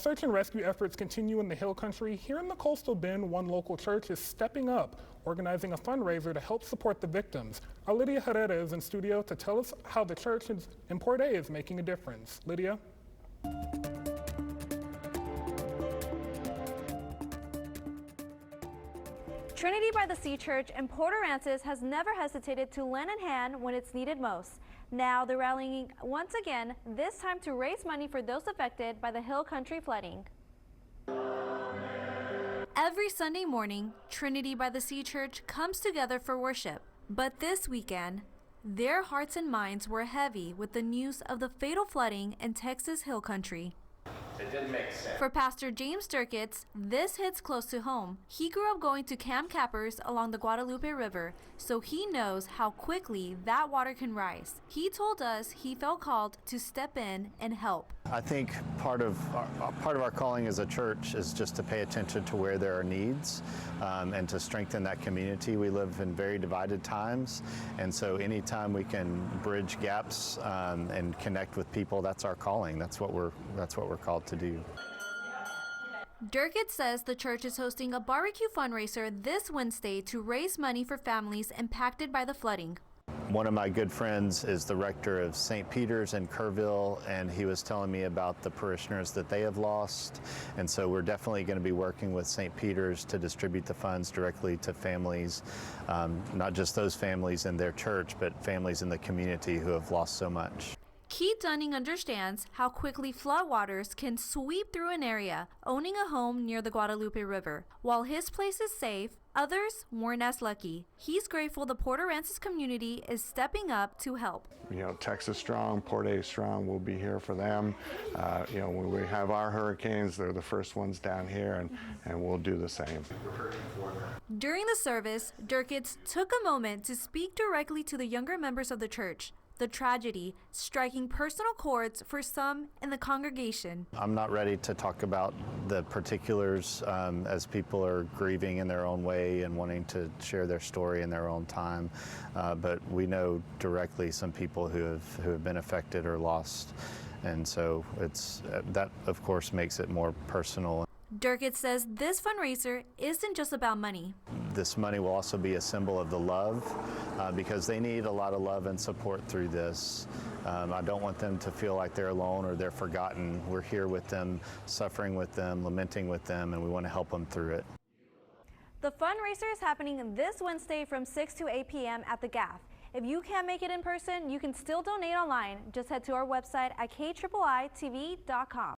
Search and rescue efforts continue in the Hill Country. Here in the Coastal Bend, one local church is stepping up, organizing a fundraiser to help support the victims. Our Lydia Herrera is in studio to tell us how the church in Port A is making a difference. Lydia? Trinity by the Sea Church in Port Aransas has never hesitated to lend a hand when it's needed most. Now they're rallying once again, this time to raise money for those affected by the Hill Country flooding. Every Sunday morning, Trinity by the Sea Church comes together for worship. But this weekend, their hearts and minds were heavy with the news of the fatal flooding in Texas Hill Country. It didn't make sense. For Pastor James Durkitz, this hits close to home. He grew up going to camp campers along the Guadalupe River, so he knows how quickly that water can rise. He told us he felt called to step in and help. I think part of our calling as a church is just to pay attention to where there are needs and to strengthen that community. We live in very divided times, and so anytime we can bridge gaps and connect with people, that's our calling. That's what we're called to do. Durkitz says the church is hosting a barbecue fundraiser this Wednesday to raise money for families impacted by the flooding. One of my good friends is the rector of St. Peter's in Kerrville, and he was telling me about the parishioners that they have lost. And so we're definitely going to be working with St. Peter's to distribute the funds directly to families, not just those families in their church, but families in the community who have lost so much. Keith Dunning understands how quickly floodwaters can sweep through an area, owning a home near the Guadalupe River. While his place is safe, others weren't as lucky. He's grateful the Port Aransas community is stepping up to help. You know, Texas strong, Port A strong, we'll be here for them. You know, when we have our hurricanes, they're the first ones down here, and we'll do the same. During the service, Durkitz took a moment to speak directly to the younger members of the church. The tragedy striking personal chords for some in the congregation. I'm not ready to talk about the particulars as people are grieving in their own way and wanting to share their story in their own time, but we know directly some people who have been affected or lost, and so that of course makes it more personal. Durkitz says this fundraiser isn't just about money. This money will also be a symbol of the love because they need a lot of love and support through this. I don't want them to feel like they're alone or they're forgotten. We're here with them, suffering with them, lamenting with them, and we want to help them through it. The fundraiser is happening this Wednesday from 6 to 8 p.m. at the GAF. If you can't make it in person, you can still donate online. Just head to our website at KIIITV.com.